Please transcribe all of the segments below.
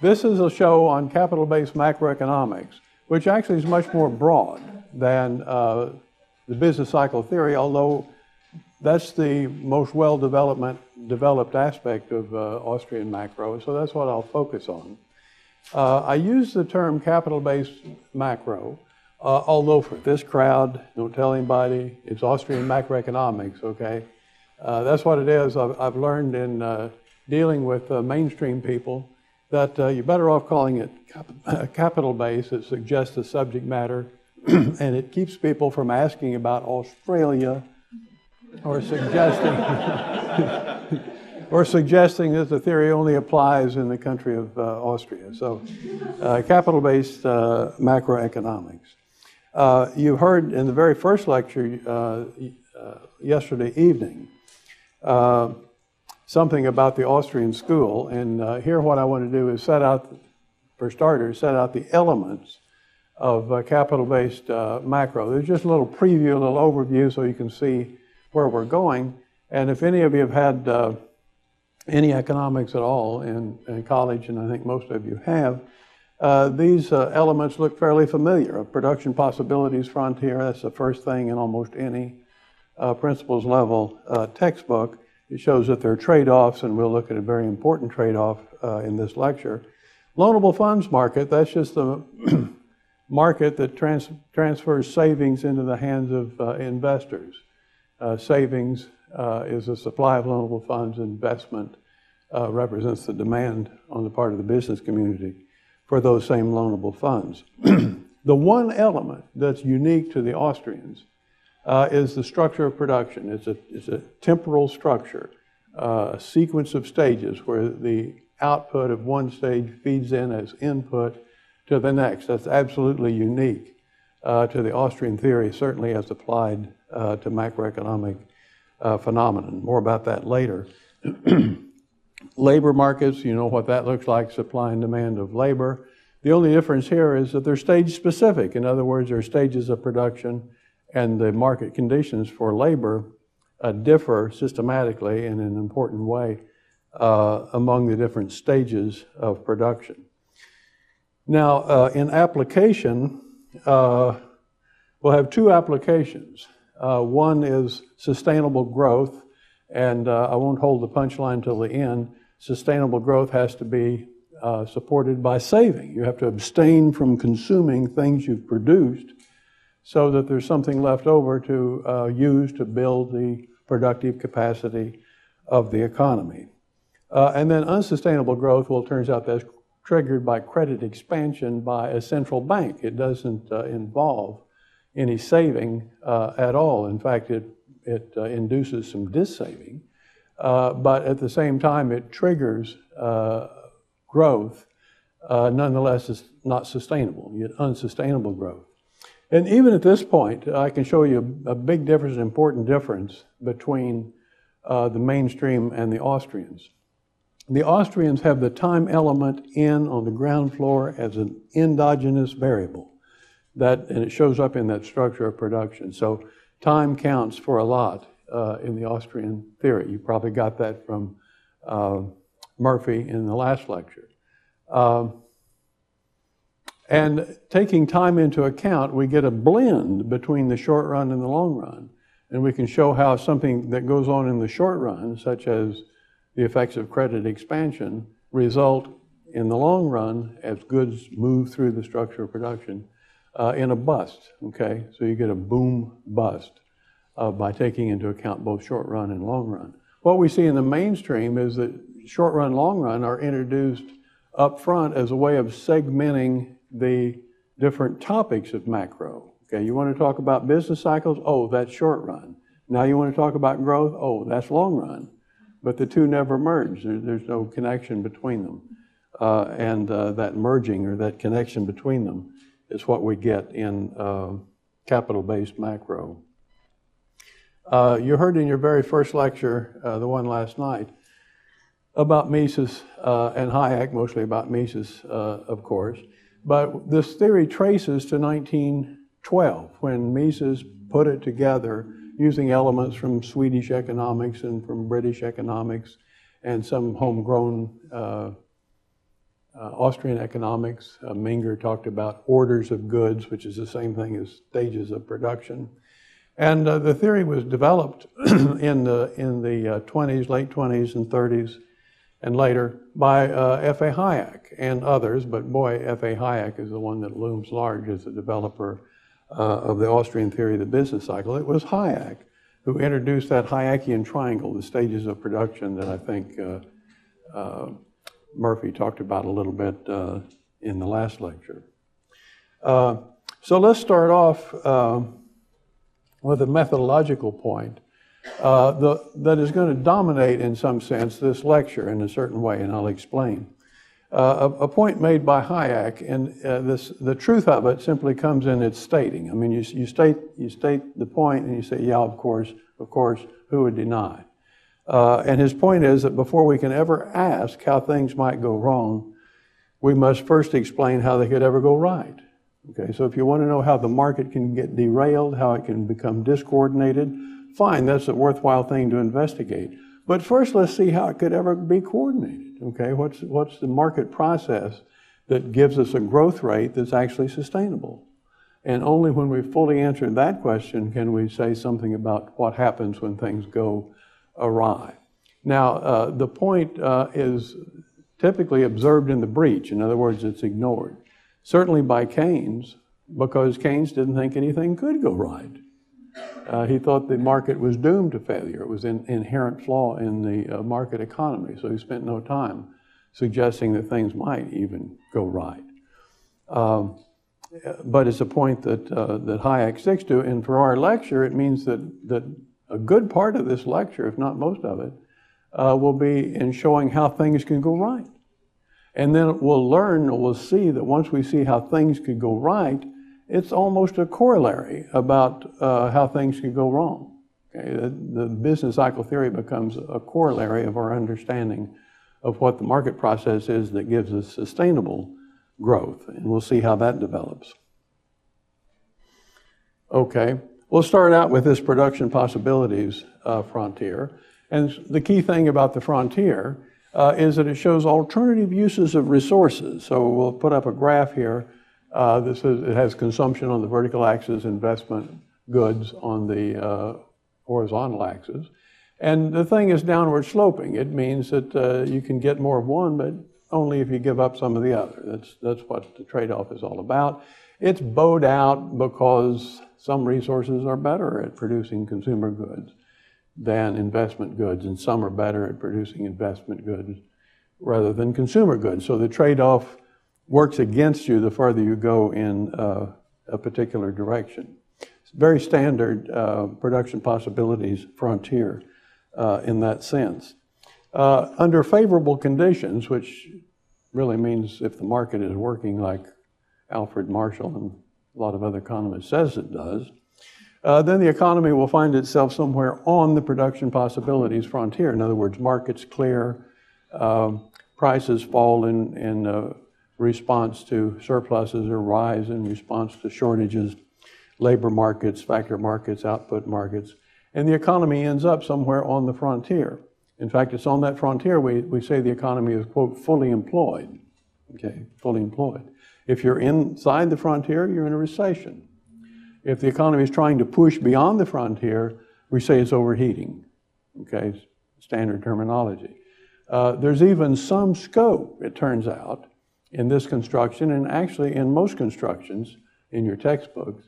This is a show on capital-based macroeconomics, which actually is much more broad than the business cycle theory, although that's the most well-developed aspect of Austrian macro, so that's what I'll focus on. I use the term capital-based macro, although for this crowd, don't tell anybody, it's Austrian macroeconomics, okay? That's what it is. I've learned in dealing with mainstream people that you're better off calling it capital-based. It suggests the subject matter, and it keeps people from asking about Australia or suggesting that the theory only applies in the country of Austria. So capital-based macroeconomics. You heard in the very first lecture yesterday evening something about the Austrian school, and here what I want to do is for starters, set out the elements of capital-based macro. There's just a little preview, a little overview so you can see where we're going. And if any of you have had any economics at all in college, and I think most of you have, these elements look fairly familiar. A production possibilities frontier, that's the first thing in almost any principles level textbook. It shows that there are trade-offs, and we'll look at a very important trade-off in this lecture. Loanable funds market, that's just the market that transfers savings into the hands of investors. Savings is a supply of loanable funds. Investment represents the demand on the part of the business community for those same loanable funds. The one element that's unique to the Austrians is the structure of production. It's a temporal structure, a sequence of stages where the output of one stage feeds in as input to the next. That's absolutely unique to the Austrian theory, certainly as applied to macroeconomic phenomenon. More about that later. Labor markets, you know what that looks like, supply and demand of labor. The only difference here is that they're stage specific. In other words, there are stages of production, and the market conditions for labor differ systematically in an important way among the different stages of production. Now, in application, we'll have two applications. One is sustainable growth, and I won't hold the punchline till the end. Sustainable growth has to be supported by saving. You have to abstain from consuming things you've produced so that there's something left over to use to build the productive capacity of the economy. And then unsustainable growth, well, it turns out that's triggered by credit expansion by a central bank. It doesn't involve any saving at all. In fact, it induces some dissaving, but at the same time, it triggers growth. Nonetheless, it's not sustainable. You get unsustainable growth. And even at this point, I can show you a big difference, an important difference between the mainstream and the Austrians. The Austrians have the time element on the ground floor as an endogenous variable, and it shows up in that structure of production. So time counts for a lot in the Austrian theory. You probably got that from Murphy in the last lecture. And taking time into account, we get a blend between the short run and the long run. And we can show how something that goes on in the short run, such as the effects of credit expansion, result in the long run as goods move through the structure of production in a bust, okay? So you get a boom bust by taking into account both short run and long run. What we see in the mainstream is that short run, long run are introduced up front as a way of segmenting the different topics of macro. Okay, you want to talk about business cycles? Oh, that's short run. Now you want to talk about growth? Oh, that's long run. But the two never merge. There's no connection between them. And that merging or that connection between them is what we get in capital-based macro. You heard in your very first lecture, the one last night, about Mises and Hayek, mostly about Mises, of course. But this theory traces to 1912, when Mises put it together using elements from Swedish economics and from British economics and some homegrown Austrian economics. Menger talked about orders of goods, which is the same thing as stages of production. And the theory was developed in the 20s, late 20s and 30s and later by F.A. Hayek and others, but boy, F.A. Hayek is the one that looms large as the developer of the Austrian theory of the business cycle. It was Hayek who introduced that Hayekian triangle, the stages of production that I think Murphy talked about a little bit in the last lecture. So let's start off with a methodological point that is going to dominate, in some sense, this lecture in a certain way, and I'll explain. A point made by Hayek, and the truth of it simply comes in its stating. I mean, you state the point, and you say, yeah, of course, who would deny? And his point is that before we can ever ask how things might go wrong, we must first explain how they could ever go right. Okay, so if you want to know how the market can get derailed, how it can become discoordinated, fine, that's a worthwhile thing to investigate. But first, let's see how it could ever be coordinated. Okay, what's the market process that gives us a growth rate that's actually sustainable? And only when we fully answer that question can we say something about what happens when things go awry. Now, the point is typically observed in the breach. In other words, it's ignored. Certainly by Keynes, because Keynes didn't think anything could go right. He thought the market was doomed to failure. It was an inherent flaw in the market economy, so he spent no time suggesting that things might even go right. But it's a point that Hayek sticks to, and for our lecture, it means that a good part of this lecture, if not most of it, will be in showing how things can go right. And then we'll see that once we see how things could go right, it's almost a corollary about how things could go wrong. Okay? The business cycle theory becomes a corollary of our understanding of what the market process is that gives us sustainable growth. And we'll see how that develops. Okay, we'll start out with this production possibilities frontier. And the key thing about the frontier is that it shows alternative uses of resources. So we'll put up a graph here. It has consumption on the vertical axis, investment goods on the horizontal axis. And the thing is downward sloping. It means that you can get more of one, but only if you give up some of the other. That's what the trade-off is all about. It's bowed out because some resources are better at producing consumer goods than investment goods, and some are better at producing investment goods rather than consumer goods. So the trade-off works against you the further you go in a particular direction. It's very standard production possibilities frontier in that sense. Under favorable conditions, which really means if the market is working like Alfred Marshall and a lot of other economists says it does, then the economy will find itself somewhere on the production possibilities frontier. In other words, markets clear, prices fall in response to surpluses or rise in response to shortages, labor markets, factor markets, output markets, and the economy ends up somewhere on the frontier. In fact, it's on that frontier we say the economy is, quote, fully employed. Okay, fully employed. If you're inside the frontier, you're in a recession. If the economy is trying to push beyond the frontier, we say it's overheating. Okay, standard terminology. There's even some scope, it turns out, in this construction, and actually in most constructions in your textbooks,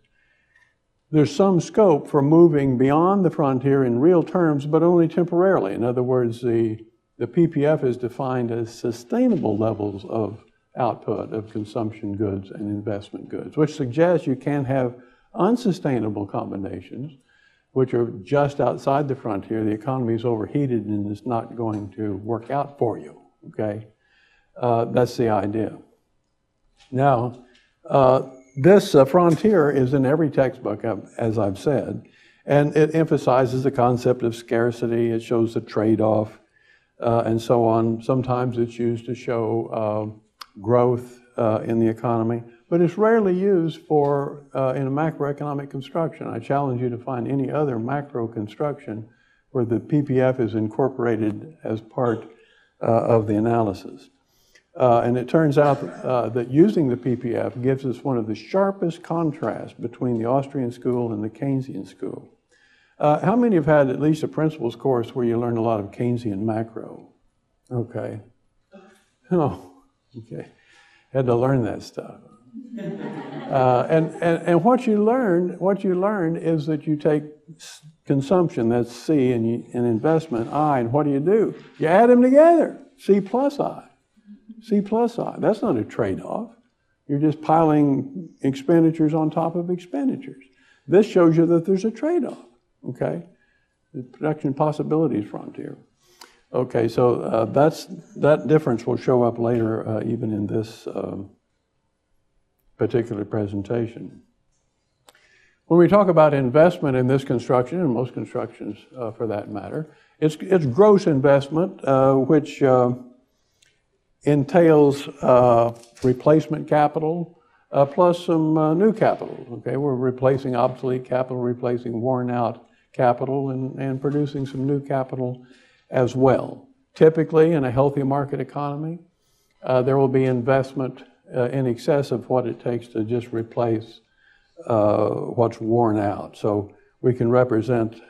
there's some scope for moving beyond the frontier in real terms, but only temporarily. In other words, the PPF is defined as sustainable levels of output of consumption goods and investment goods, which suggests you can have unsustainable combinations, which are just outside the frontier. The economy is overheated and it's not going to work out for you, okay? That's the idea. Now, this frontier is in every textbook, as I've said, and it emphasizes the concept of scarcity. It shows the trade-off and so on. Sometimes it's used to show growth in the economy, but it's rarely used for in a macroeconomic construction. I challenge you to find any other macro construction where the PPF is incorporated as part of the analysis. And it turns out that using the PPF gives us one of the sharpest contrasts between the Austrian school and the Keynesian school. How many have had at least a principles course where you learn a lot of Keynesian macro? Okay. Oh, okay. Had to learn that stuff. And what you learn is that you take consumption, that's C, and investment, I, and what do? You add them together, C plus I. C plus I. That's not a trade-off. You're just piling expenditures on top of expenditures. This shows you that there's a trade-off, okay? The production possibilities frontier. Okay, so that difference will show up later even in this particular presentation. When we talk about investment in this construction, and most constructions for that matter, it's gross investment, which entails replacement capital plus some new capital. Okay, we're replacing obsolete capital, replacing worn out capital, and producing some new capital as well. Typically, in a healthy market economy, there will be investment in excess of what it takes to just replace what's worn out. So we can represent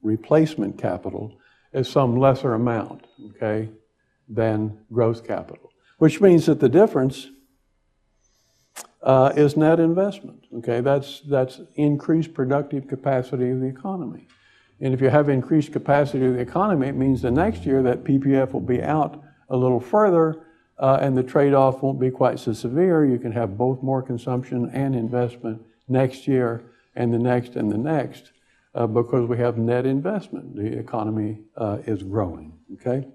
replacement capital as some lesser amount, okay, than gross capital, which means that the difference is net investment. Okay, that's increased productive capacity of the economy. And if you have increased capacity of the economy, it means the next year that PPF will be out a little further, and the trade-off won't be quite so severe. You can have both more consumption and investment next year and the next and the next, because we have net investment. The economy is growing, okay?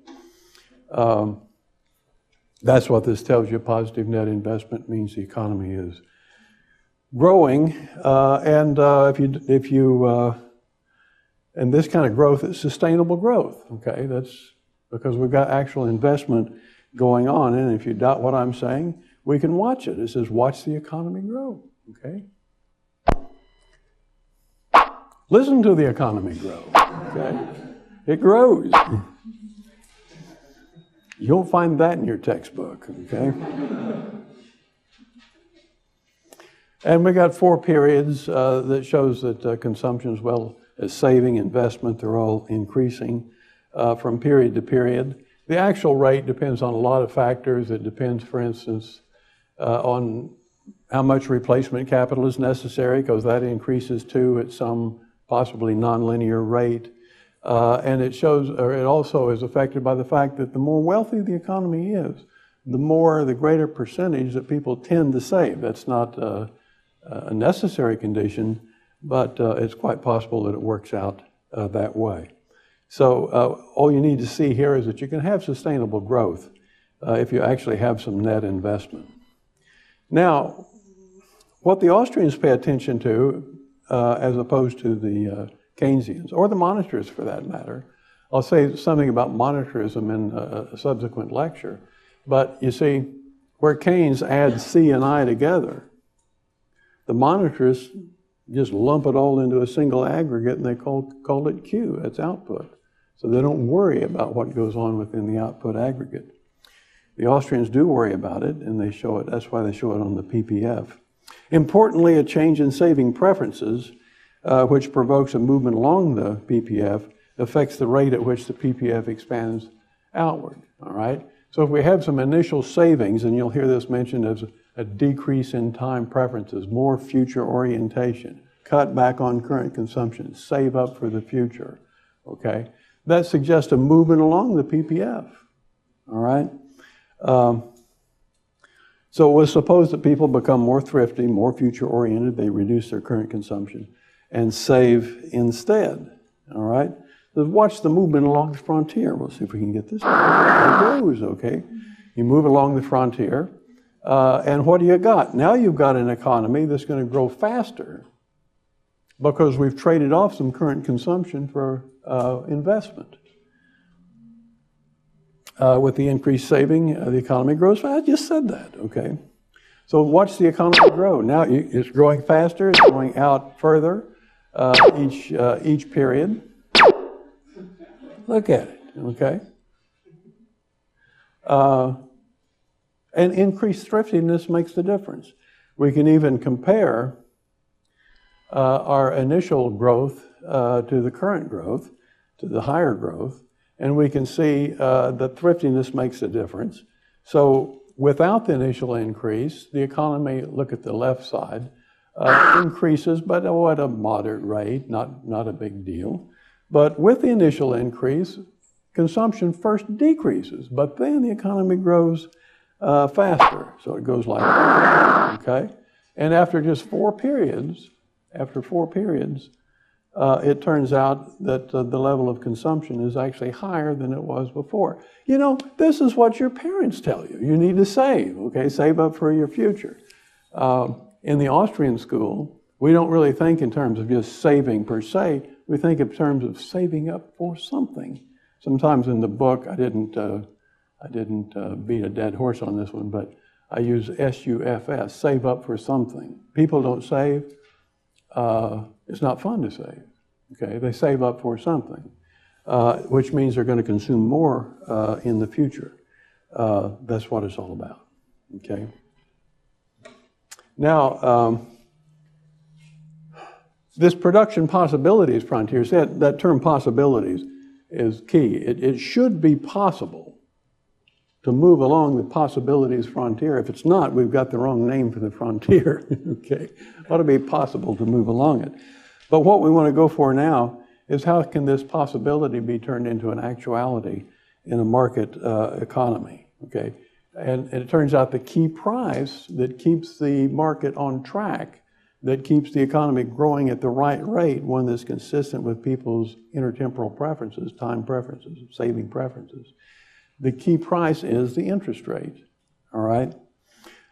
That's what this tells you. Positive net investment means the economy is growing, and and this kind of growth is sustainable growth, okay? That's because we've got actual investment going on, and if you doubt what I'm saying, we can watch it. It says, watch the economy grow, okay? Listen to the economy grow, okay? It grows. You'll find that in your textbook, okay? And we got 4 periods that shows that consumption as well as saving, investment, they're all increasing from period to period. The actual rate depends on a lot of factors. It depends, for instance, on how much replacement capital is necessary, because that increases too at some possibly nonlinear rate. And it also is affected by the fact that the more wealthy the economy is, the greater percentage that people tend to save. That's not a necessary condition, but it's quite possible that it works out that way. So all you need to see here is that you can have sustainable growth if you actually have some net investment. Now, what the Austrians pay attention to, as opposed to the Keynesians, or the monetarists for that matter. I'll say something about monetarism in a subsequent lecture. But you see, where Keynes adds C and I together, the monetarists just lump it all into a single aggregate and they call it Q, that's output. So they don't worry about what goes on within the output aggregate. The Austrians do worry about it, and they show it. That's why they show it on the PPF. Importantly, a change in saving preferences, which provokes a movement along the PPF, affects the rate at which the PPF expands outward, all right? So if we have some initial savings, and you'll hear this mentioned as a decrease in time preferences, more future orientation, cut back on current consumption, save up for the future, okay? That suggests a movement along the PPF, all right? So it was supposed that people become more thrifty, more future-oriented, they reduce their current consumption, and save instead, all right? So watch the movement along the frontier. We'll see if we can get this. There it goes, okay? You move along the frontier, and what do you got? Now you've got an economy that's going to grow faster because we've traded off some current consumption for investment. With the increased saving, the economy grows fast. I just said that, okay? So watch the economy grow. Now it's growing faster, it's going out further each period. Look at it, okay? And increased thriftiness makes the difference. We can even compare our initial growth to the current growth, to the higher growth, and we can see that thriftiness makes a difference. So without the initial increase, the economy, look at the left side, increases, but at a moderate rate, not a big deal. But with the initial increase, consumption first decreases, but then the economy grows faster. So it goes like that, okay? And after just 4 periods, it turns out that the level of consumption is actually higher than it was before. You know, this is what your parents tell you. You need to save, okay? Save up for your future. In the Austrian school, we don't really think in terms of just saving per se. We think in terms of saving up for something. Sometimes in the book, I didn't beat a dead horse on this one, but I use SUFS, save up for something. People don't save. It's not fun to save. Okay, they save up for something, which means they're going to consume more in the future. That's what it's all about. Okay. Now, this production possibilities frontier, that term possibilities is key. It should be possible to move along the possibilities frontier. If it's not, we've got the wrong name for the frontier. Okay, it ought to be possible to move along it. But what we want to go for now is how can this possibility be turned into an actuality in a market economy, okay? And it turns out the key price that keeps the market on track, that keeps the economy growing at the right rate, one that's consistent with people's intertemporal preferences, time preferences, saving preferences. The key price is the interest rate, all right?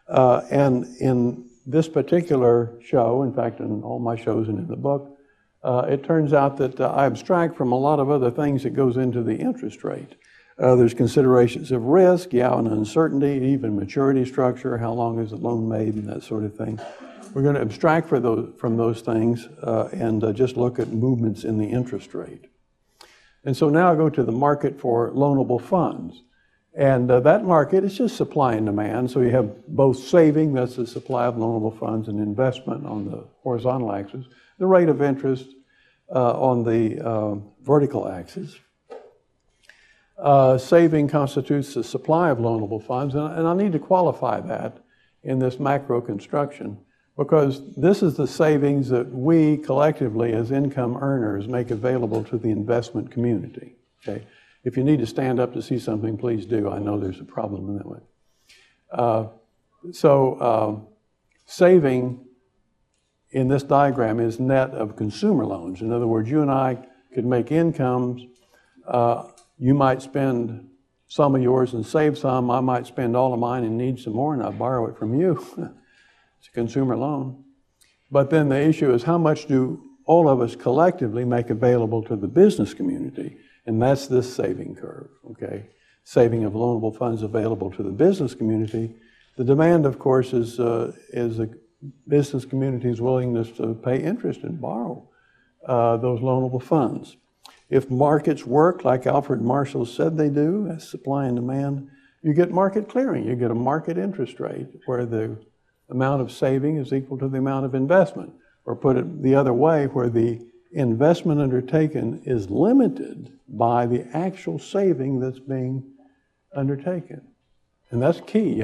And in this particular show, in fact, in all my shows and in the book, it turns out that I abstract from a lot of other things that goes into the interest rate. There's considerations of risk, and uncertainty, even maturity structure, how long is the loan made, and that sort of thing. We're going to abstract from those things and just look at movements in the interest rate. And so now I go to the market for loanable funds. And that market is just supply and demand. So you have both saving, that's the supply of loanable funds, and investment on the horizontal axis, the rate of interest on the vertical axis. Saving constitutes the supply of loanable funds, and I need to qualify that in this macro construction, because this is the savings that we collectively as income earners make available to the investment community, okay? If you need to stand up to see something, please do. I know there's a problem in that way. Saving in this diagram is net of consumer loans. In other words, you and I could make incomes. You might spend some of yours and save some. I might spend all of mine and need some more, and I borrow it from you. It's a consumer loan. But then the issue is, how much do all of us collectively make available to the business community? And that's this saving curve, okay? Saving of loanable funds available to the business community. The demand, of course, is the business community's willingness to pay interest and borrow those loanable funds. If markets work like Alfred Marshall said they do, as supply and demand, you get market clearing. You get a market interest rate where the amount of saving is equal to the amount of investment. Or put it the other way, where the investment undertaken is limited by the actual saving that's being undertaken. And that's key.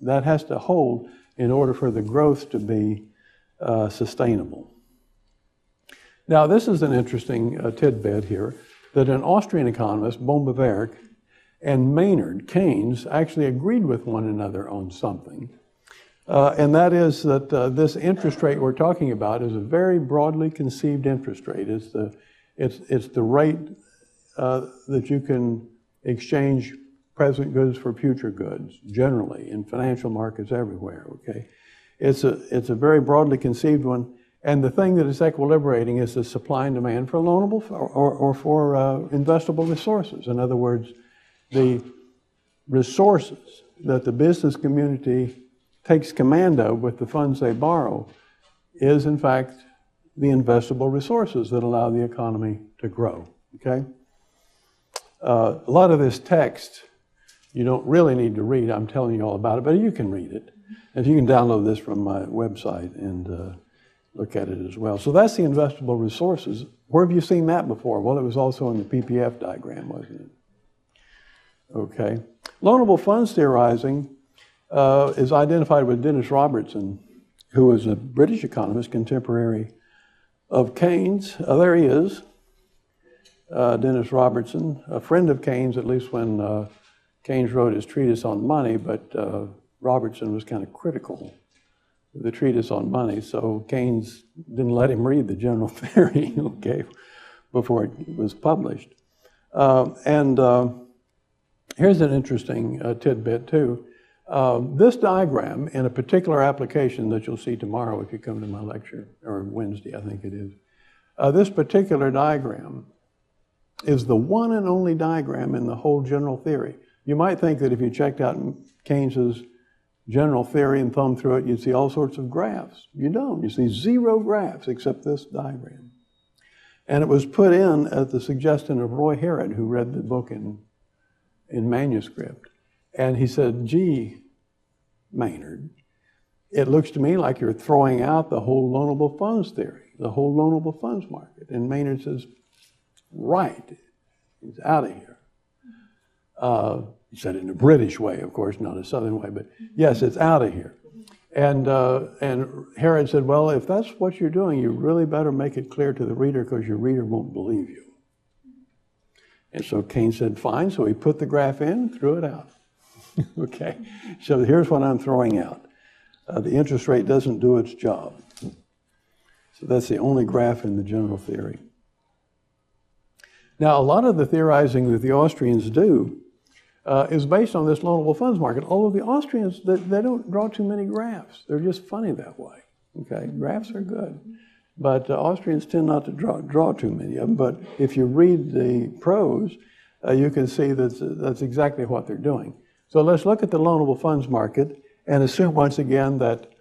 That has to hold in order for the growth to be sustainable. Now, this is an interesting tidbit here, that an Austrian economist, Bombewerk, and Maynard Keynes actually agreed with one another on something. And that is that this interest rate we're talking about is a very broadly conceived interest rate. It's the rate that you can exchange present goods for future goods, generally, in financial markets everywhere, okay? It's a very broadly conceived one. And the thing that is equilibrating is the supply and demand for loanable or for investable resources. In other words, the resources that the business community takes command of with the funds they borrow is, in fact, the investable resources that allow the economy to grow, okay? A lot of this text you don't really need to read. I'm telling you all about it, but you can read it. And you can download this from my website and look at it as well. So that's the investable resources. Where have you seen that before? Well, it was also in the PPF diagram, wasn't it? Okay. Loanable funds theorizing is identified with Dennis Robertson, who was a British economist, contemporary of Keynes. There he is, Dennis Robertson, a friend of Keynes, at least when Keynes wrote his treatise on money, but Robertson was kind of critical of the treatise on money, so Keynes didn't let him read the general theory, okay, before it was published. Here's an interesting tidbit too. This diagram, in a particular application that you'll see tomorrow if you come to my lecture, or Wednesday, I think it is, this particular diagram is the one and only diagram in the whole general theory. You might think that if you checked out Keynes's general theory and thumbed through it, you'd see all sorts of graphs. You don't. You see 0 graphs except this diagram. And it was put in at the suggestion of Roy Harrod, who read the book in manuscript. And he said, gee, Maynard, it looks to me like you're throwing out the whole loanable funds theory, the whole loanable funds market. And Maynard says, right, it's out of here. He said it in a British way, of course, not a Southern way, but yes, it's out of here. And Harrod said, well, if that's what you're doing, you really better make it clear to the reader because your reader won't believe you. And so Keynes said, fine. So he put the graph in, threw it out. Okay, so here's what I'm throwing out. The interest rate doesn't do its job. So that's the only graph in the general theory. Now, a lot of the theorizing that the Austrians do is based on this loanable funds market, although the Austrians, they don't draw too many graphs. They're just funny that way. Okay, graphs are good. But Austrians tend not to draw too many of them. But if you read the prose, you can see that's exactly what they're doing. So let's look at the loanable funds market and assume once again that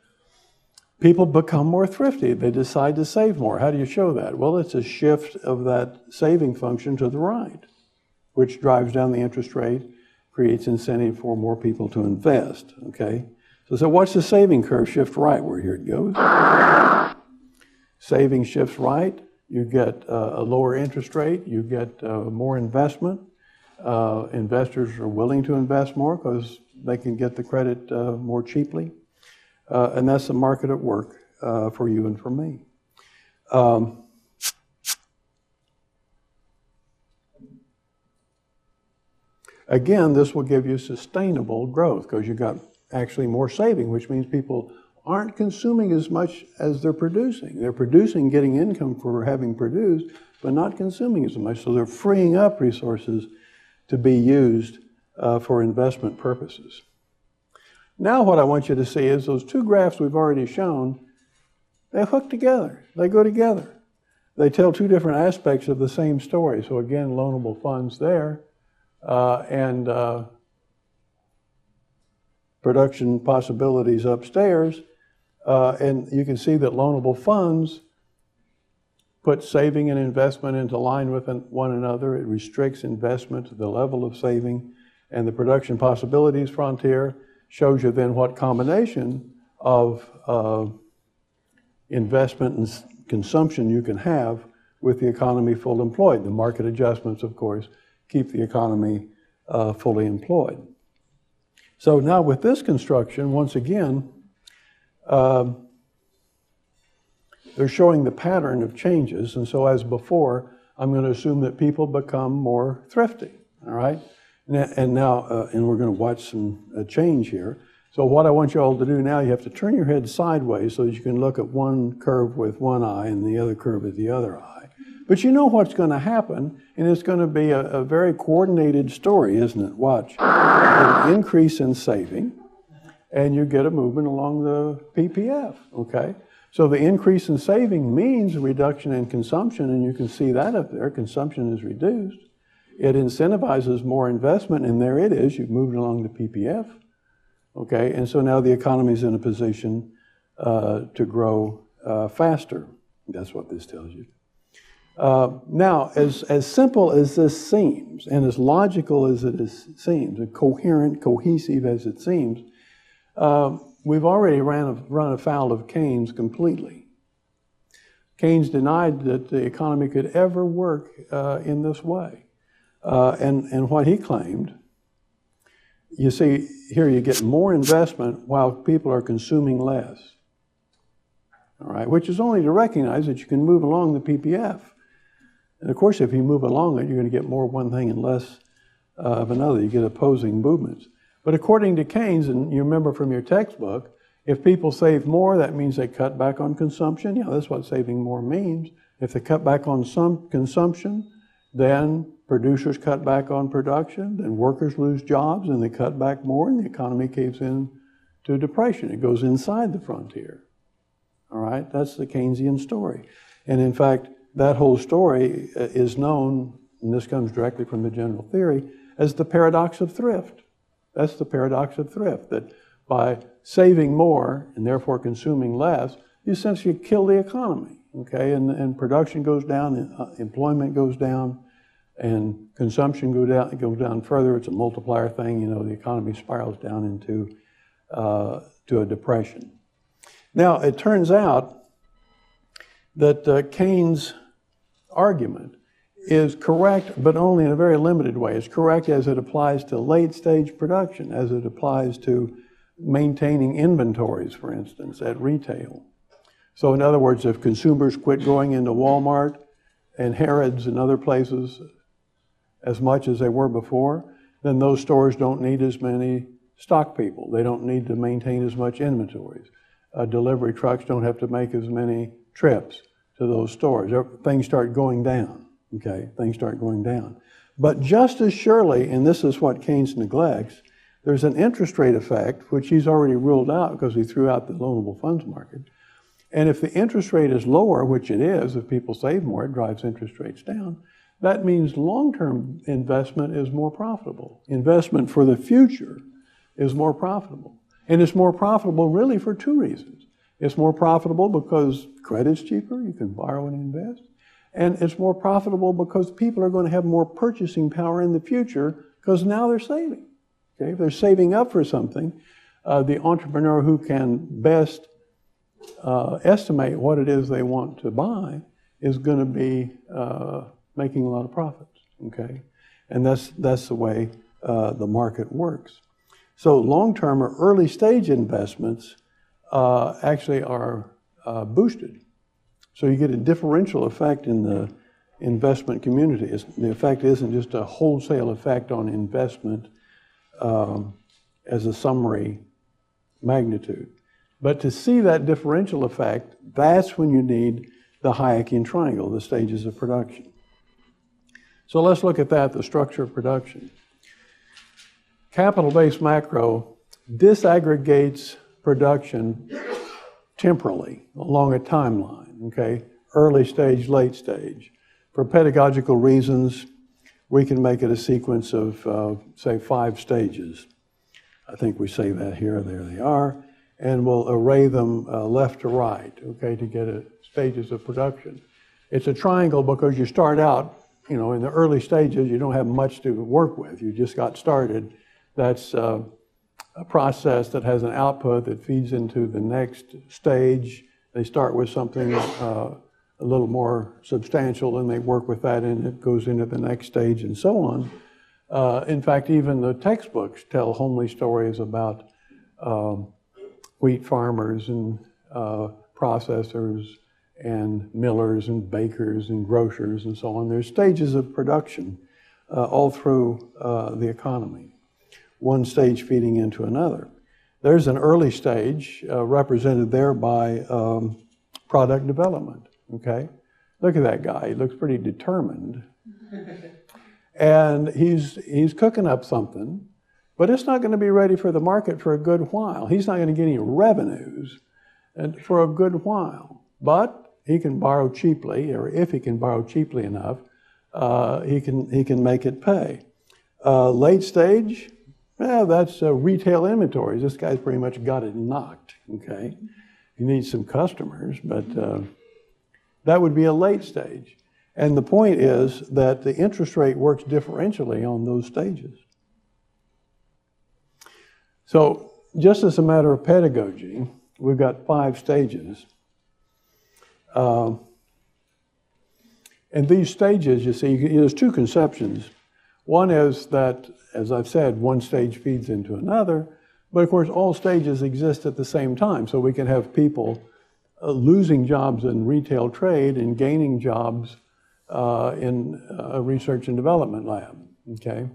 people become more thrifty. They decide to save more. How do you show that? Well, it's a shift of that saving function to the right, which drives down the interest rate, creates incentive for more people to invest, okay? So watch the saving curve shift right, where here it goes. Saving shifts right, you get a lower interest rate, you get more investment. Investors are willing to invest more because they can get the credit more cheaply. And that's the market at work for you and for me. Again, this will give you sustainable growth because you got actually more saving, which means people aren't consuming as much as they're producing. They're producing, getting income for having produced, but not consuming as much. So they're freeing up resources to be used for investment purposes. Now what I want you to see is those two graphs we've already shown, they hook together. They go together. They tell two different aspects of the same story. So again, loanable funds there, and production possibilities upstairs. And you can see that loanable funds put saving and investment into line with one another. It restricts investment to the level of saving, and the production possibilities frontier shows you then what combination of investment and consumption you can have with the economy full employed. The market adjustments, of course, keep the economy fully employed. So now with this construction, once again, they're showing the pattern of changes. And so as before, I'm going to assume that people become more thrifty, all right? And now, and we're going to watch some change here. So what I want you all to do now, you have to turn your head sideways so that you can look at one curve with one eye and the other curve with the other eye. But you know what's going to happen, and it's going to be a very coordinated story, isn't it? Watch. An increase in saving, and you get a movement along the PPF, okay? So the increase in saving means a reduction in consumption, and you can see that up there. Consumption is reduced. It incentivizes more investment, and there it is. You've moved along the PPF, okay? And so now the economy is in a position to grow faster. That's what this tells you. Now, as simple as this seems, and as logical as it seems, and coherent, cohesive as it seems, we've already run afoul of Keynes completely. Keynes denied that the economy could ever work in this way. And what he claimed, you see, here you get more investment while people are consuming less. All right, which is only to recognize that you can move along the PPF. And of course, if you move along it, you're going to get more of one thing and less of another. You get opposing movements. But according to Keynes, and you remember from your textbook, if people save more, that means they cut back on consumption. Yeah, that's what saving more means. If they cut back on some consumption, then producers cut back on production, then workers lose jobs, and they cut back more, and the economy caves in to depression. It goes inside the frontier. All right, that's the Keynesian story. And in fact, that whole story is known, and this comes directly from the general theory, as the paradox of thrift. That's the paradox of thrift, that by saving more and therefore consuming less, you essentially kill the economy, okay? And production goes down, employment goes down, and consumption goes down further. It's a multiplier thing, you know, the economy spirals down into to a depression. Now, it turns out that Keynes' argument is correct, but only in a very limited way. It's correct as it applies to late-stage production, as it applies to maintaining inventories, for instance, at retail. So in other words, if consumers quit going into Walmart and Harrods and other places as much as they were before, then those stores don't need as many stock people. They don't need to maintain as much inventories. Delivery trucks don't have to make as many trips to those stores. Things start going down, okay? Things start going down. But just as surely, and this is what Keynes neglects, there's an interest rate effect, which he's already ruled out because he threw out the loanable funds market. And if the interest rate is lower, which it is, if people save more, it drives interest rates down. That means long-term investment is more profitable. Investment for the future is more profitable. And it's more profitable really for two reasons. It's more profitable because credit's cheaper, you can borrow and invest. And it's more profitable because people are going to have more purchasing power in the future because now they're saving. Okay? If they're saving up for something, the entrepreneur who can best estimate what it is they want to buy is going to be making a lot of profits. Okay? And that's the way the market works. So long-term or early-stage investments actually are boosted. So you get a differential effect in the investment community. The effect isn't just a wholesale effect on investment as a summary magnitude. But to see that differential effect, that's when you need the Hayekian triangle, the stages of production. So let's look at that, the structure of production. Capital-based macro disaggregates production temporally along a timeline, okay? Early stage, late stage. For pedagogical reasons, we can make it a sequence of, say, 5 stages. I think we say that here, there they are. And we'll array them left to right, okay, to get stages of production. It's a triangle because you start out, you know, in the early stages, you don't have much to work with. You just got started. That's a process that has an output that feeds into the next stage. They start with something a little more substantial, and they work with that, and it goes into the next stage, and so on. In fact, even the textbooks tell homely stories about wheat farmers and processors and millers and bakers and grocers and so on. There's stages of production all through the economy, one stage feeding into another. There's an early stage represented there by product development, okay? Look at that guy, he looks pretty determined. And he's cooking up something, but it's not going to be ready for the market for a good while. He's not going to get any revenues for a good while. But he can borrow cheaply, or if he can borrow cheaply enough, he can make it pay. Late stage, well, that's retail inventories. This guy's pretty much got it knocked, okay? He needs some customers, but that would be a late stage. And the point is that the interest rate works differentially on those stages. So just as a matter of pedagogy, we've got 5 stages. And these stages, you see, there's 2 conceptions. One is that, as I've said, one stage feeds into another, but of course all stages exist at the same time. So we can have people losing jobs in retail trade and gaining jobs in a research and development lab, okay?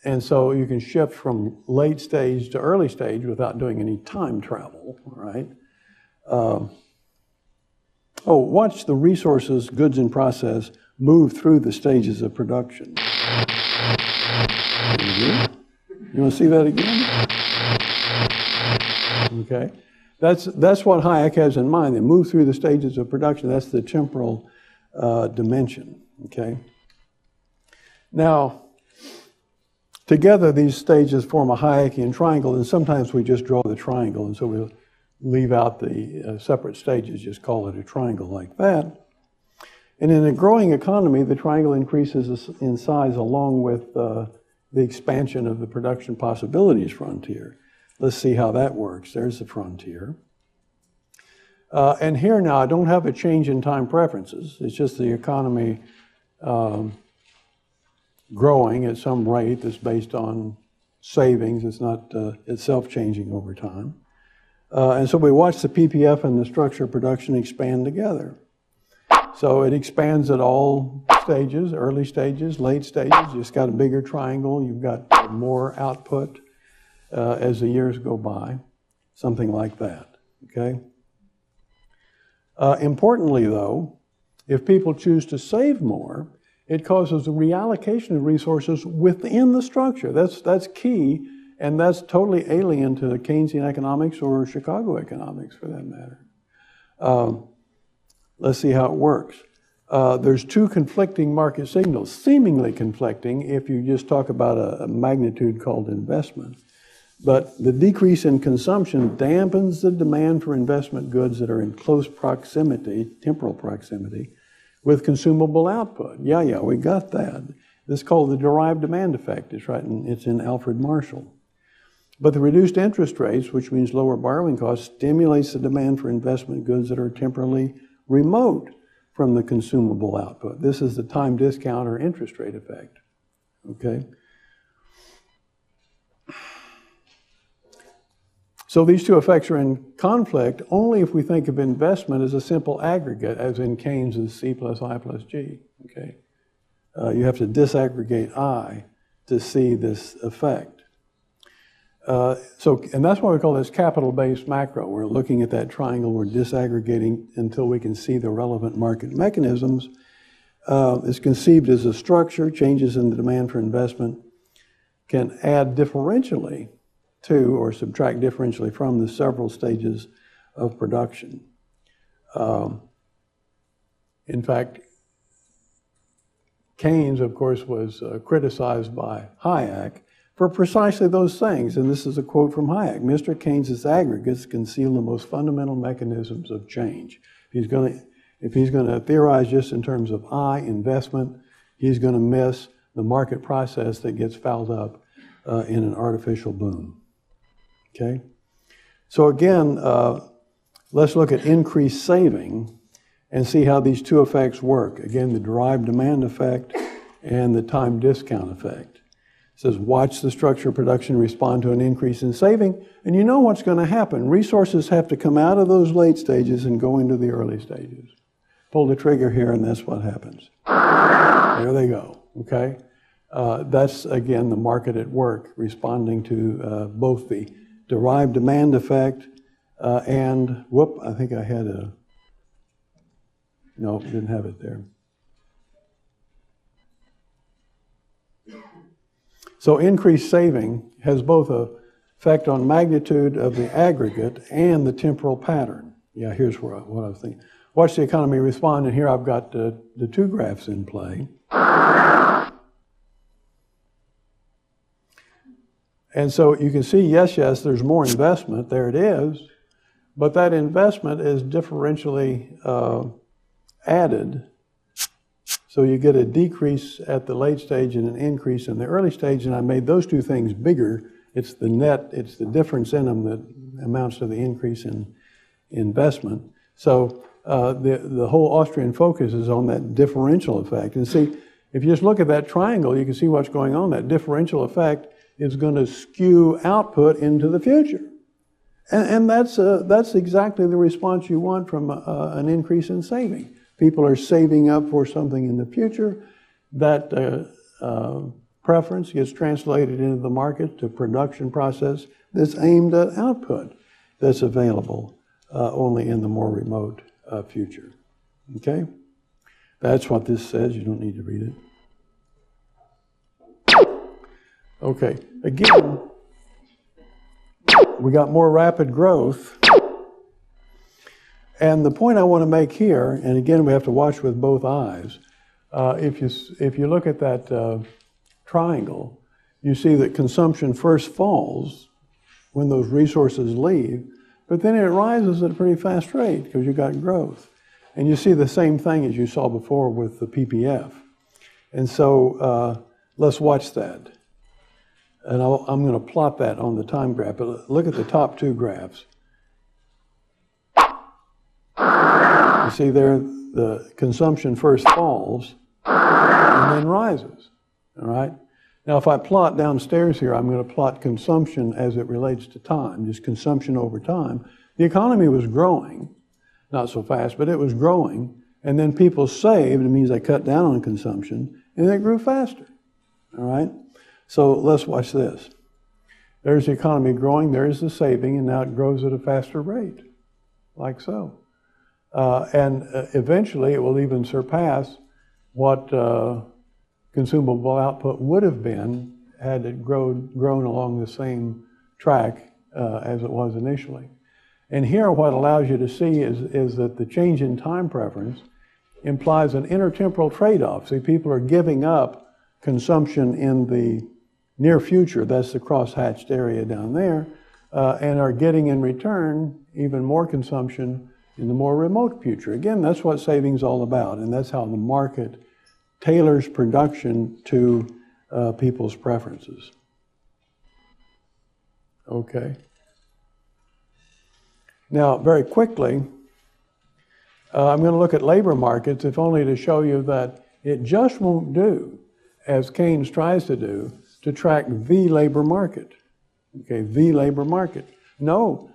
And so you can shift from late stage to early stage without doing any time travel, right? Watch the resources, goods, and process move through the stages of production. You want to see that again? Okay. That's what Hayek has in mind. They move through the stages of production. That's the temporal dimension, okay? Now, together these stages form a Hayekian triangle, and sometimes we just draw the triangle, and so we'll leave out the separate stages, just call it a triangle like that. And in a growing economy, the triangle increases in size along with the expansion of the production possibilities frontier. Let's see how that works. There's the frontier. And here now, I don't have a change in time preferences. It's just the economy growing at some rate that's based on savings. It's not itself changing over time. And so we watch the PPF and the structure of production expand together. So it expands at all stages, early stages, late stages. You just got a bigger triangle. You've got more output as the years go by, something like that, okay? Importantly, though, if people choose to save more, it causes a reallocation of resources within the structure. That's key, and that's totally alien to Keynesian economics or Chicago economics, for that matter. Let's see how it works. There's 2 conflicting market signals, seemingly conflicting if you just talk about a magnitude called investment. But the decrease in consumption dampens the demand for investment goods that are in close proximity, temporal proximity, with consumable output. Yeah, we got that. This is called the derived demand effect. It's in Alfred Marshall. But the reduced interest rates, which means lower borrowing costs, stimulates the demand for investment goods that are temporally remote from the consumable output. This is the time discount or interest rate effect, okay? So these 2 effects are in conflict only if we think of investment as a simple aggregate, as in Keynes' C plus I plus G, okay? You have to disaggregate I to see this effect. And that's why we call this capital-based macro. We're looking at that triangle, we're disaggregating until we can see the relevant market mechanisms. It's conceived as a structure. Changes in the demand for investment can add differentially to or subtract differentially from the several stages of production. In fact, Keynes, of course, was criticized by Hayek for precisely those things. And this is a quote from Hayek: "Mr. Keynes's aggregates conceal the most fundamental mechanisms of change." If he's going to theorize just in terms of investment, he's going to miss the market process that gets fouled up in an artificial boom. Okay? So again, let's look at increased saving and see how these 2 effects work. Again, the derived demand effect and the time discount effect. It says, watch the structure of production respond to an increase in saving, and you know what's going to happen. Resources have to come out of those late stages and go into the early stages. Pull the trigger here, and that's what happens. There they go, okay? That's, again, the market at work, responding to both the derived demand effect and, I think I had no, didn't have it there. So increased saving has both an effect on magnitude of the aggregate and the temporal pattern. Yeah, here's what I was thinking. Watch the economy respond, and here I've got the 2 graphs in play. And so you can see, yes, there's more investment, there it is, but that investment is differentially added So you get a decrease at the late stage and an increase in the early stage, and I made those two things bigger. It's the net, it's the difference in them that amounts to the increase in investment. So the whole Austrian focus is on that differential effect. And see, if you just look at that triangle, you can see what's going on. That differential effect is going to skew output into the future. And that's exactly the response you want from an increase in saving. People are saving up for something in the future. That preference gets translated into the market to production process that's aimed at output that's available only in the more remote future. Okay? That's what this says. You don't need to read it. Okay. Again, we got more rapid growth. And the point I want to make here, and again, we have to watch with both eyes. If you look at that triangle, you see that consumption first falls when those resources leave, but then it rises at a pretty fast rate because you got growth. And you see the same thing as you saw before with the PPF. And so let's watch that. And I'm going to plot that on the time graph, but look at the top two graphs. You see there, the consumption first falls and then rises, all right? Now, if I plot downstairs here, I'm going to plot consumption as it relates to time, just consumption over time. The economy was growing, not so fast, but it was growing, and then people saved, it means they cut down on consumption, and it grew faster, all right? So let's watch this. There's the economy growing, there's the saving, and now it grows at a faster rate, like so. And eventually it will even surpass what consumable output would have been had it grown along the same track as it was initially. And here what allows you to see is that the change in time preference implies an intertemporal trade-off. See, people are giving up consumption in the near future, that's the cross-hatched area down there, and are getting in return even more consumption in the more remote future. Again, that's what saving's all about, and that's how the market tailors production to people's preferences. Okay. Now, very quickly, I'm going to look at labor markets, if only to show you that it just won't do, as Keynes tries to do, to track the labor market. Okay, the labor market. No,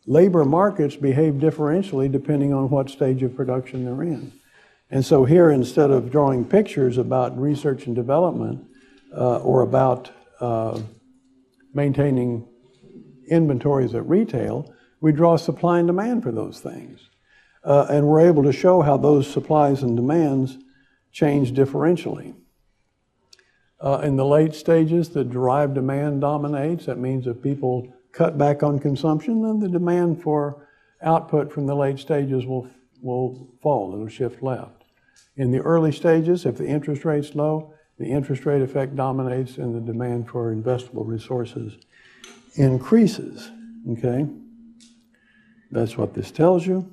labor markets behave differentially depending on what stage of production they're in. And so here, instead of drawing pictures about research and development or about maintaining inventories at retail, we draw supply and demand for those things. And we're able to show how those supplies and demands change differentially. In the late stages, the derived demand dominates. That means if people cut back on consumption, then the demand for output from the late stages will fall. It'll shift left. In the early stages, if the interest rate's low, the interest rate effect dominates and the demand for investable resources increases. Okay? That's what this tells you.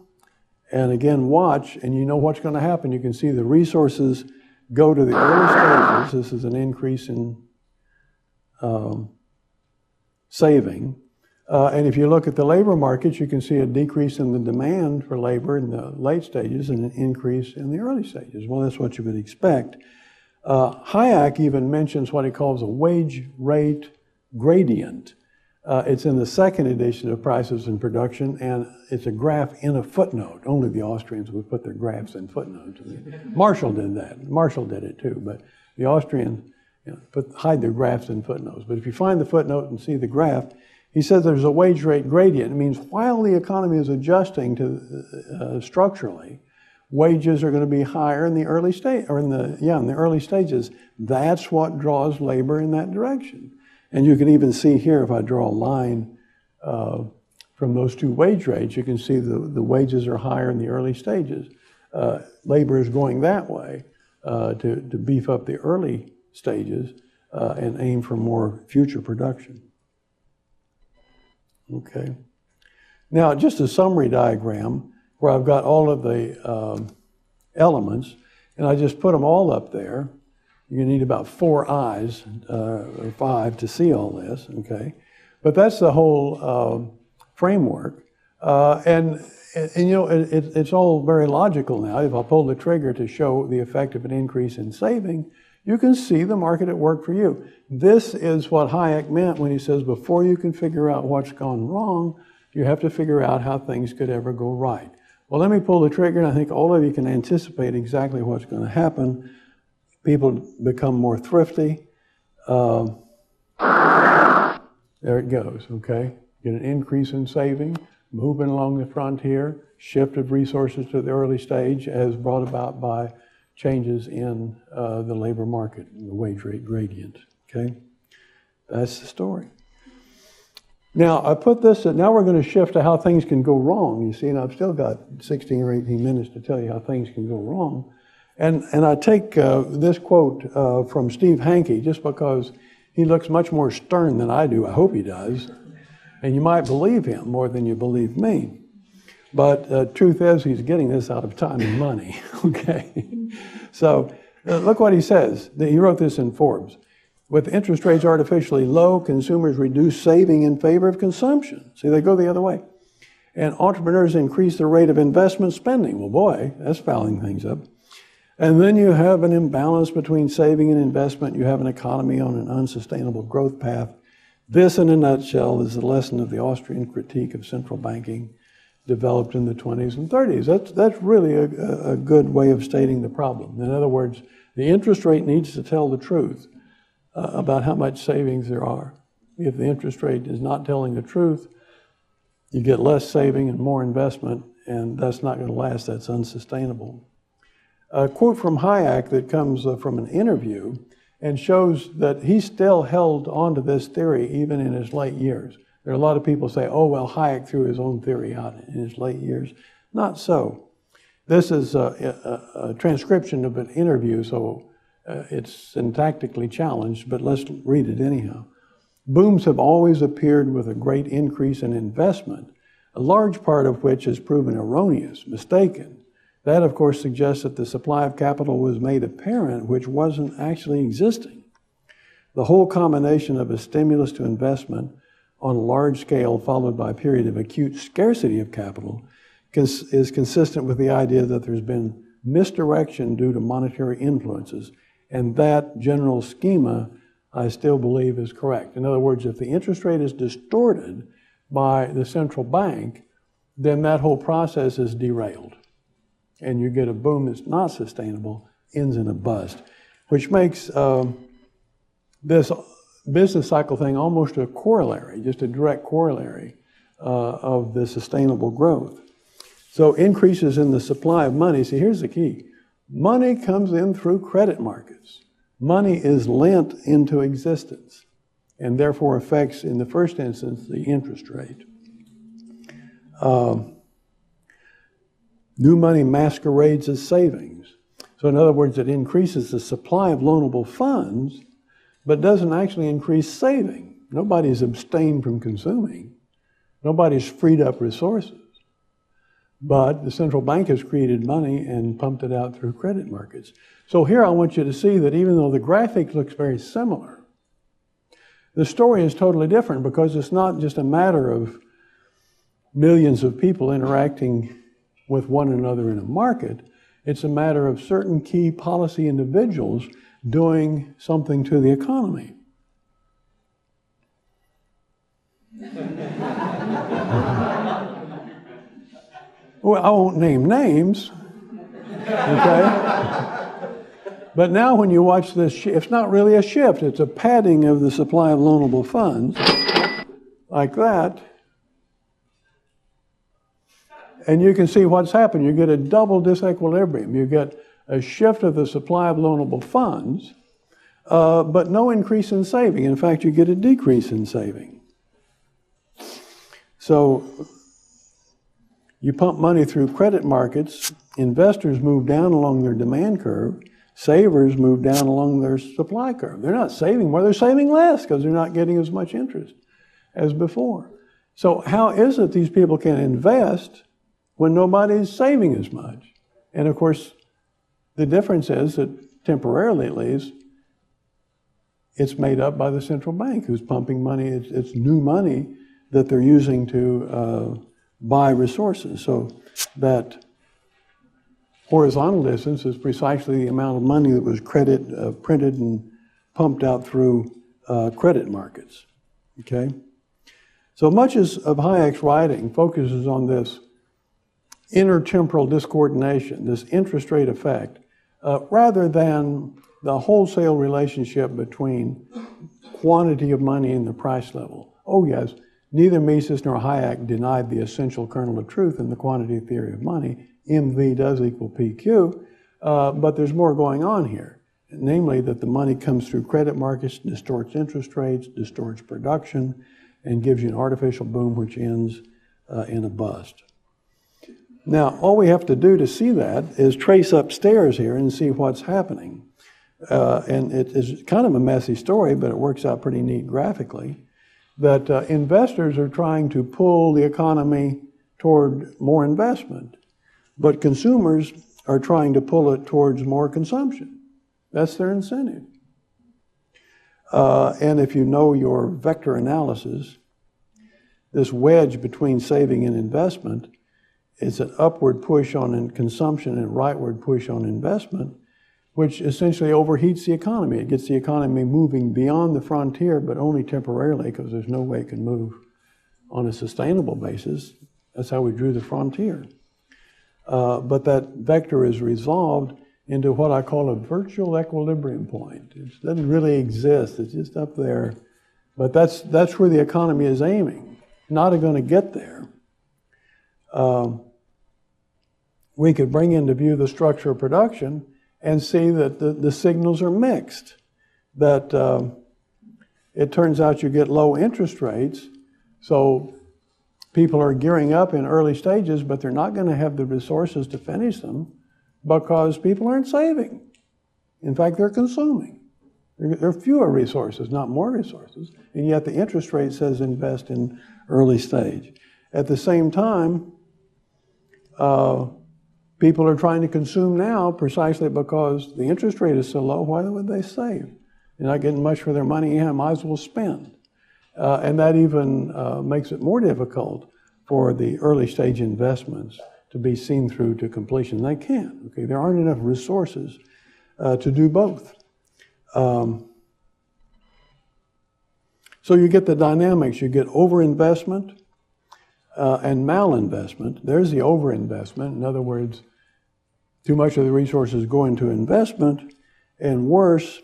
And again, watch, and you know what's going to happen. You can see the resources go to the early stages. This is an increase in saving. And if you look at the labor markets, you can see a decrease in the demand for labor in the late stages and an increase in the early stages. Well, that's what you would expect. Hayek even mentions what he calls a wage rate gradient. It's in the second edition of Prices and Production, and it's a graph in a footnote. Only the Austrians would put their graphs in footnotes. Marshall did that. Marshall did it too, but the Austrians hide their graphs in footnotes. But if you find the footnote and see the graph, he says there's a wage rate gradient. It means while the economy is adjusting to structurally, wages are going to be higher in the early stage, or in the early stages. That's what draws labor in that direction. And you can even see here, if I draw a line from those two wage rates, you can see the wages are higher in the early stages. Labor is going that way to beef up the early stages and aim for more future production. Okay. Now, just a summary diagram where I've got all of the elements. And I just put them all up there. You need about 4 eyes or 5 to see all this, okay? But that's the whole framework. And you know, it's all very logical now. If I pull the trigger to show the effect of an increase in saving, you can see the market at work for you. This is what Hayek meant when he says, before you can figure out what's gone wrong, you have to figure out how things could ever go right. Well, let me pull the trigger, and I think all of you can anticipate exactly what's going to happen. People become more thrifty. There it goes, okay? Get an increase in saving, moving along the frontier, shift of resources to the early stage as brought about by changes in the labor market, the wage rate gradient, okay? That's the story. Now, I put this, now we're going to shift to how things can go wrong, you see, and I've still got 16 or 18 minutes to tell you how things can go wrong. And I take this quote from Steve Hanke just because he looks much more stern than I do. I hope he does. And you might believe him more than you believe me. But truth is, he's getting this out of time and money, okay? So look what he says. He wrote this in Forbes. With interest rates artificially low, consumers reduce saving in favor of consumption. See, they go the other way. And entrepreneurs increase the rate of investment spending. Well, boy, that's fouling things up. And then you have an imbalance between saving and investment. You have an economy on an unsustainable growth path. This, in a nutshell, is the lesson of the Austrian critique of central banking developed in the 20s and 30s. That's really a good way of stating the problem. In other words, the interest rate needs to tell the truth about how much savings there are. If the interest rate is not telling the truth, you get less saving and more investment, and that's not going to last. That's unsustainable. A quote from Hayek that comes from an interview and shows that he still held on to this theory even in his late years. There are a lot of people say, oh, well, Hayek threw his own theory out in his late years. Not so. This is a transcription of an interview, so it's syntactically challenged, but let's read it anyhow. Booms have always appeared with a great increase in investment, a large part of which has proven erroneous, mistaken. That, of course, suggests that the supply of capital was made apparent, which wasn't actually existing. The whole combination of a stimulus to investment on a large scale, followed by a period of acute scarcity of capital, is consistent with the idea that there's been misdirection due to monetary influences. And that general schema, I still believe, is correct. In other words, if the interest rate is distorted by the central bank, then that whole process is derailed. And you get a boom that's not sustainable, ends in a bust, which makes this business cycle thing almost a corollary, just a direct corollary of the sustainable growth. So increases in the supply of money. See, here's the key. Money comes in through credit markets. Money is lent into existence and therefore affects, in the first instance, the interest rate. New money masquerades as savings. So in other words, it increases the supply of loanable funds, but doesn't actually increase saving. Nobody's abstained from consuming. Nobody's freed up resources. But the central bank has created money and pumped it out through credit markets. So here I want you to see that even though the graphic looks very similar, the story is totally different because it's not just a matter of millions of people interacting with one another in a market. It's a matter of certain key policy individuals doing something to the economy. Well, I won't name names, okay? But now when you watch this, it's not really a shift. It's a padding of the supply of loanable funds, like that. And you can see what's happened. You get a double disequilibrium. You get a shift of the supply of loanable funds, but no increase in saving. In fact, you get a decrease in saving. So you pump money through credit markets, investors move down along their demand curve, savers move down along their supply curve. They're not saving more, they're saving less because they're not getting as much interest as before. So how is it these people can invest when nobody's saving as much? And of course, The difference is that temporarily at least, it's made up by the central bank who's pumping money. It's new money that they're using to buy resources. So that horizontal distance is precisely the amount of money that was printed and pumped out through credit markets. Okay? So much of Hayek's writing focuses on this intertemporal discoordination, this interest rate effect, rather than the wholesale relationship between quantity of money and the price level. Oh yes, neither Mises nor Hayek denied the essential kernel of truth in the quantity theory of money. MV does equal PQ, but there's more going on here. Namely that the money comes through credit markets, distorts interest rates, distorts production, and gives you an artificial boom which ends in a bust. Now, all we have to do to see that is trace upstairs here and see what's happening. And it is kind of a messy story, but it works out pretty neat graphically, that investors are trying to pull the economy toward more investment, but consumers are trying to pull it towards more consumption. That's their incentive. And if you know your vector analysis, this wedge between saving and investment is an upward push on consumption and rightward push on investment, which essentially overheats the economy. It gets the economy moving beyond the frontier, but only temporarily, because there's no way it can move on a sustainable basis. That's how we drew the frontier. But that vector is resolved into what I call a virtual equilibrium point. It doesn't really exist, it's just up there. But that's where the economy is aiming. Not going to get there. We could bring into view the structure of production and see that the signals are mixed. That it turns out you get low interest rates, so people are gearing up in early stages, but they're not going to have the resources to finish them because people aren't saving. In fact, they're consuming. There are fewer resources, not more resources, and yet the interest rate says invest in early stage. At the same time, people are trying to consume now precisely because the interest rate is so low. Why would they save? They're not getting much for their money, might as well spend. And that even makes it more difficult for the early stage investments to be seen through to completion. They can't. Okay, there aren't enough resources to do both. So you get the dynamics. You get overinvestment and malinvestment. There's the overinvestment. In other words, too much of the resources go into investment, and worse,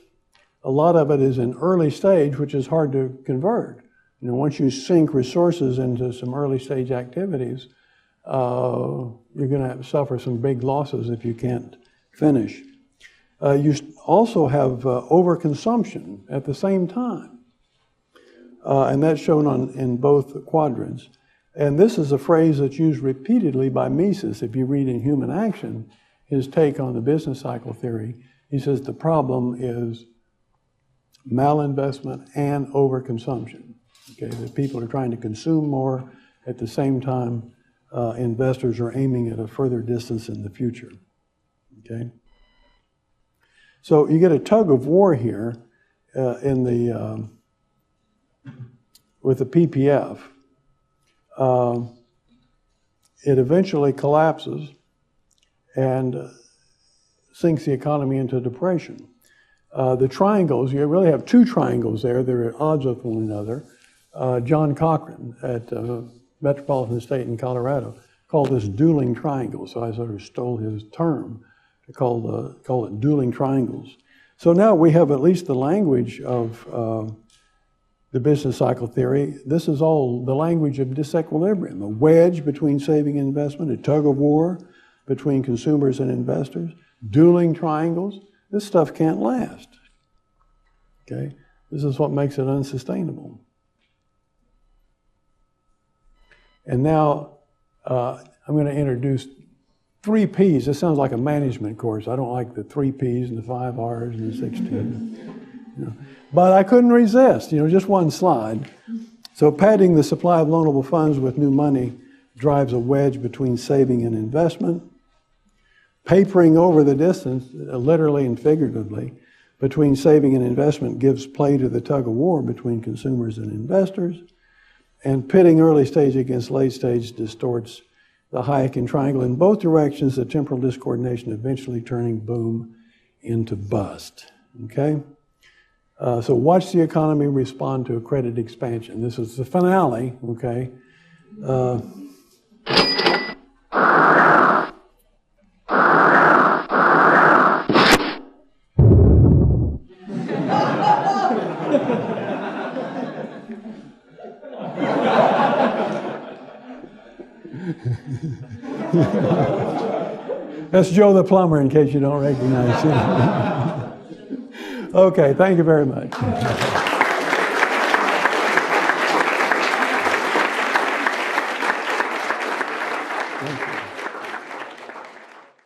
a lot of it is in early stage, which is hard to convert. You know, once you sink resources into some early stage activities, you're going to suffer some big losses if you can't finish. You also have overconsumption at the same time, and that's shown in both quadrants. And this is a phrase that's used repeatedly by Mises. If you read in Human Action, his take on the business cycle theory, he says the problem is malinvestment and overconsumption. Okay, that people are trying to consume more at the same time investors are aiming at a further distance in the future. Okay, so you get a tug of war here with the PPF. It eventually collapses and sinks the economy into depression. The triangles, you really have two triangles there. They're at odds with one another. John Cochran at Metropolitan State in Colorado called this dueling triangle. So I sort of stole his term to call it dueling triangles. So now we have at least the language of the business cycle theory. This is all the language of disequilibrium, a wedge between saving and investment, a tug of war between consumers and investors, dueling triangles. This stuff can't last. Okay? This is what makes it unsustainable. And now I'm going to introduce 3 Ps. This sounds like a management course. I don't like the 3 Ps and the 5 Rs and the 16. You know. But I couldn't resist, just one slide. So padding the supply of loanable funds with new money drives a wedge between saving and investment. papering over the distance, literally and figuratively, between saving and investment gives play to the tug of war between consumers and investors. And pitting early stage against late stage distorts the Hayekian triangle in both directions, the temporal discoordination eventually turning boom into bust. Okay? So watch the economy respond to a credit expansion. This is the finale, okay? That's Joe the plumber, in case you don't recognize him. Okay, thank you very much.